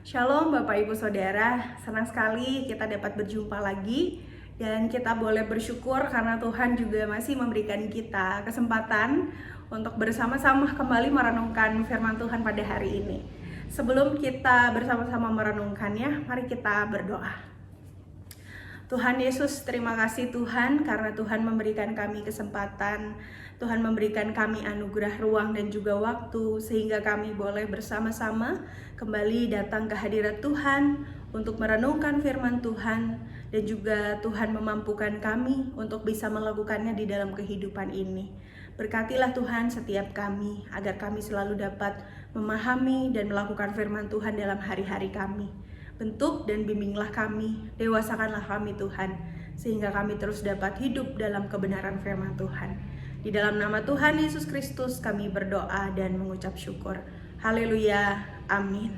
Shalom Bapak Ibu Saudara, senang sekali kita dapat berjumpa lagi dan kita boleh bersyukur karena Tuhan juga masih memberikan kita kesempatan untuk bersama-sama kembali merenungkan firman Tuhan pada hari ini. Sebelum kita bersama-sama merenungkannya, mari kita berdoa. Tuhan Yesus, terima kasih Tuhan karena Tuhan memberikan kami kesempatan, Tuhan memberikan kami anugerah ruang dan juga waktu sehingga kami boleh bersama-sama kembali datang ke hadirat Tuhan untuk merenungkan firman Tuhan dan juga Tuhan memampukan kami untuk bisa melakukannya di dalam kehidupan ini. Berkatilah Tuhan setiap kami agar kami selalu dapat memahami dan melakukan firman Tuhan dalam hari-hari kami. Bentuk dan bimbinglah kami, dewasakanlah kami Tuhan, sehingga kami terus dapat hidup dalam kebenaran firman Tuhan. Di dalam nama Tuhan Yesus Kristus kami berdoa dan mengucap syukur. Haleluya, amin.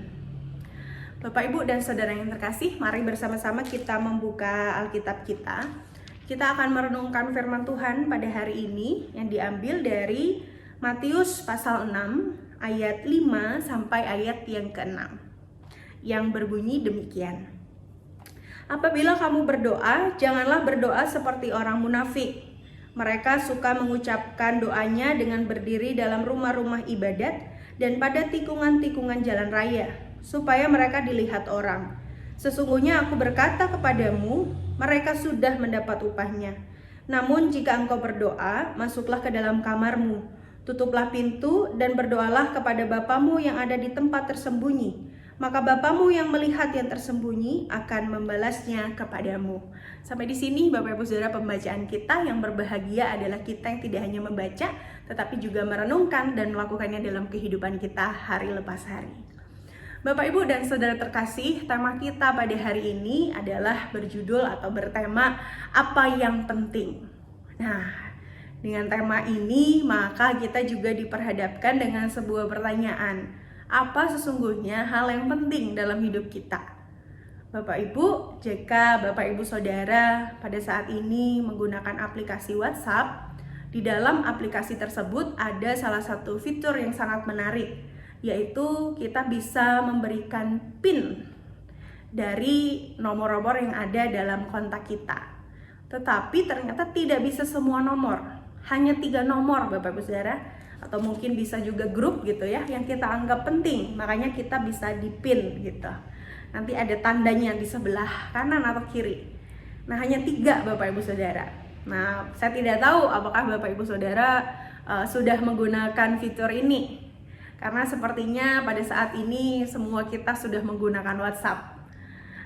Bapak, Ibu, dan Saudara yang terkasih, mari bersama-sama kita membuka Alkitab kita. Kita akan merenungkan firman Tuhan pada hari ini yang diambil dari Matius pasal 6 ayat 5 sampai ayat yang ke-6. Yang berbunyi demikian. Apabila kamu berdoa, janganlah berdoa seperti orang munafik. Mereka suka mengucapkan doanya dengan berdiri dalam rumah-rumah ibadat dan pada tikungan-tikungan jalan raya, supaya mereka dilihat orang. Sesungguhnya aku berkata kepadamu, mereka sudah mendapat upahnya. Namun jika engkau berdoa, masuklah ke dalam kamarmu, tutuplah pintu dan berdoalah kepada Bapamu yang ada di tempat tersembunyi. Maka Bapamu yang melihat yang tersembunyi akan membalasnya kepadamu. Sampai di sini Bapak Ibu Saudara pembacaan kita. Yang berbahagia adalah kita yang tidak hanya membaca, tetapi juga merenungkan dan melakukannya dalam kehidupan kita hari lepas hari. Bapak Ibu dan Saudara terkasih, tema kita pada hari ini adalah berjudul atau bertema apa yang penting. Nah, dengan tema ini maka kita juga diperhadapkan dengan sebuah pertanyaan. Apa sesungguhnya hal yang penting dalam hidup kita? Bapak Ibu, jika Bapak Ibu Saudara pada saat ini menggunakan aplikasi WhatsApp, di dalam aplikasi tersebut ada salah satu fitur yang sangat menarik, yaitu kita bisa memberikan PIN dari nomor-nomor yang ada dalam kontak kita. Tetapi ternyata tidak bisa semua nomor, hanya 3 nomor Bapak Ibu Saudara. Atau mungkin bisa juga grup gitu ya, yang kita anggap penting, makanya kita bisa di-pin gitu. Nanti ada tandanya di sebelah kanan atau kiri. Nah, hanya 3 Bapak Ibu Saudara. Nah, saya tidak tahu apakah Bapak Ibu Saudara sudah menggunakan fitur ini. Karena sepertinya pada saat ini semua kita sudah menggunakan WhatsApp.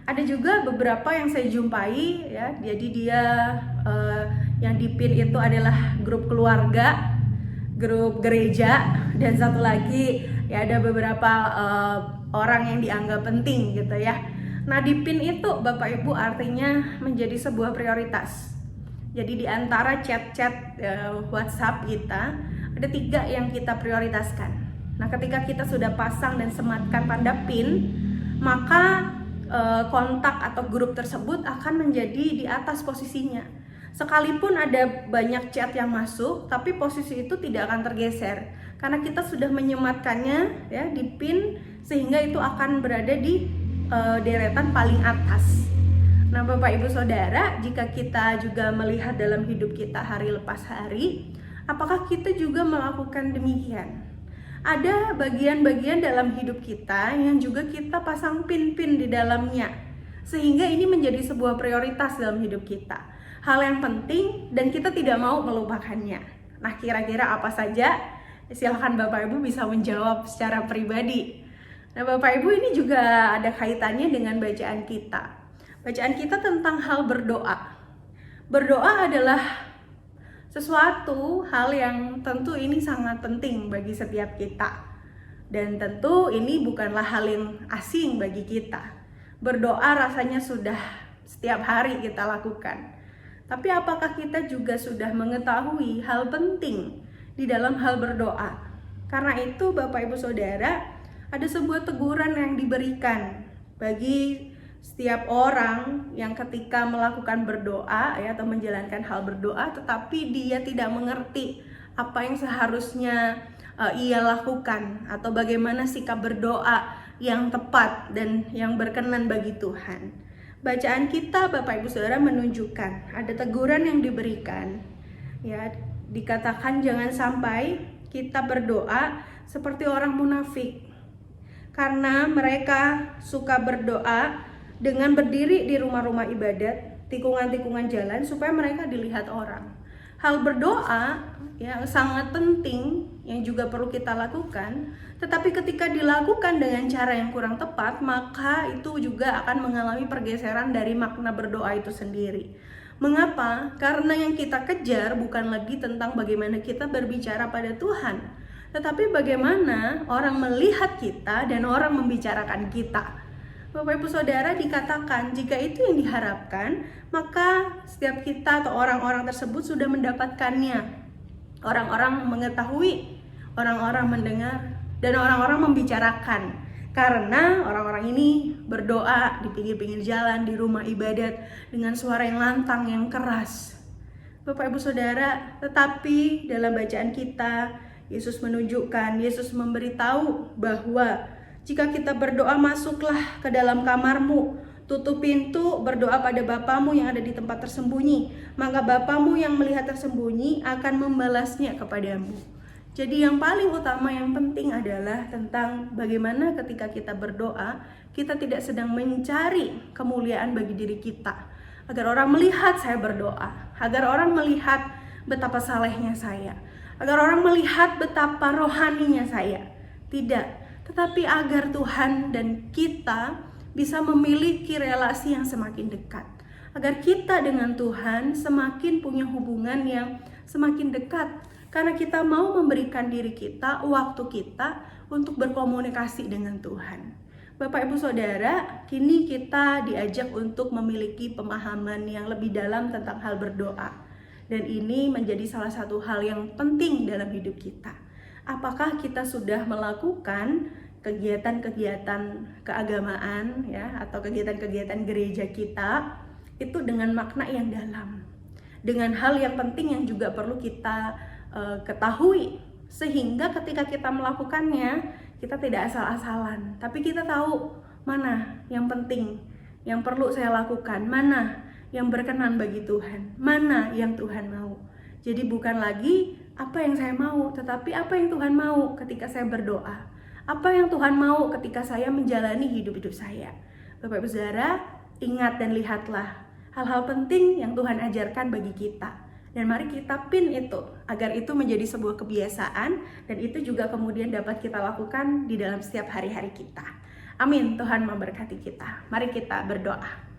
Ada juga beberapa yang saya jumpai ya, jadi dia yang di-pin itu adalah grup keluarga, grup gereja, dan satu lagi ya ada beberapa orang yang dianggap penting gitu ya. Nah, di PIN itu Bapak Ibu artinya menjadi sebuah prioritas. Jadi di antara chat-chat WhatsApp kita ada 3 yang kita prioritaskan. Nah, ketika kita sudah pasang dan sematkan tanda PIN, maka kontak atau grup tersebut akan menjadi di atas posisinya. Sekalipun ada banyak chat yang masuk, tapi posisi itu tidak akan tergeser karena kita sudah menyematkannya ya di PIN, sehingga itu akan berada di deretan paling atas. Nah, Bapak Ibu Saudara, jika kita juga melihat dalam hidup kita hari lepas hari, apakah kita juga melakukan demikian? Ada bagian-bagian dalam hidup kita yang juga kita pasang PIN-PIN di dalamnya, sehingga ini menjadi sebuah prioritas dalam hidup kita. Hal yang penting dan kita tidak mau melupakannya. Nah, kira-kira apa saja? Silahkan Bapak Ibu bisa menjawab secara pribadi. Nah, Bapak Ibu, ini juga ada kaitannya dengan bacaan kita. Bacaan kita tentang hal berdoa. Berdoa adalah sesuatu hal yang tentu ini sangat penting bagi setiap kita. Dan tentu ini bukanlah hal yang asing bagi kita. Berdoa rasanya sudah setiap hari kita lakukan. Tapi apakah kita juga sudah mengetahui hal penting di dalam hal berdoa? Karena itu Bapak Ibu Saudara, ada sebuah teguran yang diberikan bagi setiap orang yang ketika melakukan berdoa ya, atau menjalankan hal berdoa, tetapi dia tidak mengerti apa yang seharusnya ia lakukan atau bagaimana sikap berdoa yang tepat dan yang berkenan bagi Tuhan. Bacaan kita Bapak Ibu Saudara menunjukkan ada teguran yang diberikan. Ya, dikatakan jangan sampai kita berdoa seperti orang munafik. Karena mereka suka berdoa dengan berdiri di rumah-rumah ibadat, tikungan-tikungan jalan supaya mereka dilihat orang. Hal berdoa yang sangat penting yang juga perlu kita lakukan, tetapi ketika dilakukan dengan cara yang kurang tepat, maka itu juga akan mengalami pergeseran dari makna berdoa itu sendiri. Mengapa? Karena yang kita kejar bukan lagi tentang bagaimana kita berbicara pada Tuhan, tetapi bagaimana orang melihat kita dan orang membicarakan kita. Bapak Ibu Saudara, dikatakan jika itu yang diharapkan, maka setiap kita atau orang-orang tersebut sudah mendapatkannya. Orang-orang mengetahui, orang-orang mendengar, dan orang-orang membicarakan. Karena orang-orang ini berdoa di pinggir-pinggir jalan, di rumah ibadat, dengan suara yang lantang, yang keras. Bapak Ibu Saudara, tetapi dalam bacaan kita, Yesus menunjukkan, Yesus memberitahu bahwa jika kita berdoa, masuklah ke dalam kamarmu, tutup pintu, berdoa pada Bapamu yang ada di tempat tersembunyi, maka Bapamu yang melihat tersembunyi akan membalasnya kepadamu. Jadi yang paling utama, yang penting adalah tentang bagaimana ketika kita berdoa, kita tidak sedang mencari kemuliaan bagi diri kita. Agar orang melihat saya berdoa, agar orang melihat betapa salehnya saya, agar orang melihat betapa rohaninya saya. Tidak. Tetapi agar Tuhan dan kita bisa memiliki relasi yang semakin dekat. Agar kita dengan Tuhan semakin punya hubungan yang semakin dekat. Karena kita mau memberikan diri kita, waktu kita untuk berkomunikasi dengan Tuhan. Bapak Ibu Saudara, kini kita diajak untuk memiliki pemahaman yang lebih dalam tentang hal berdoa. Dan ini menjadi salah satu hal yang penting dalam hidup kita. Apakah kita sudah melakukan kegiatan-kegiatan keagamaan ya, atau kegiatan-kegiatan gereja kita itu dengan makna yang dalam, dengan hal yang penting yang juga perlu kita ketahui, sehingga ketika kita melakukannya kita tidak asal-asalan, tapi kita tahu mana yang penting, yang perlu saya lakukan, mana yang berkenan bagi Tuhan, mana yang Tuhan mau. Jadi bukan lagi apa yang saya mau, tetapi apa yang Tuhan mau ketika saya berdoa. Apa yang Tuhan mau ketika saya menjalani hidup-hidup saya. Bapak Ibu Saudara, ingat dan lihatlah hal-hal penting yang Tuhan ajarkan bagi kita. Dan mari kita pin itu, agar itu menjadi sebuah kebiasaan, dan itu juga kemudian dapat kita lakukan di dalam setiap hari-hari kita. Amin, Tuhan memberkati kita. Mari kita berdoa.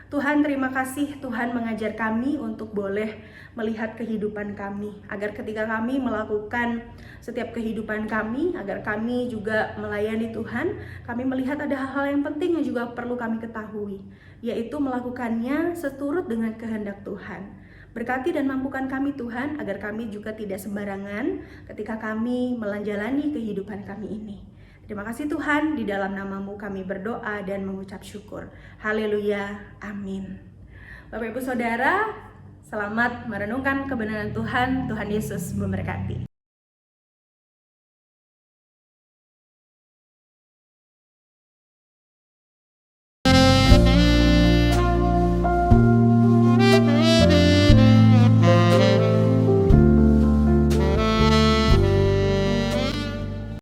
Tuhan, terima kasih Tuhan mengajar kami untuk boleh melihat kehidupan kami, agar ketika kami melakukan setiap kehidupan kami, agar kami juga melayani Tuhan, kami melihat ada hal-hal yang penting yang juga perlu kami ketahui, yaitu melakukannya seturut dengan kehendak Tuhan. Berkati dan mampukan kami Tuhan, agar kami juga tidak sembarangan ketika kami menjalani kehidupan kami ini. Terima kasih Tuhan, di dalam nama-Mu kami berdoa dan mengucap syukur. Haleluya, amin. Bapak Ibu Saudara, selamat merenungkan kebenaran Tuhan. Tuhan Yesus memberkati.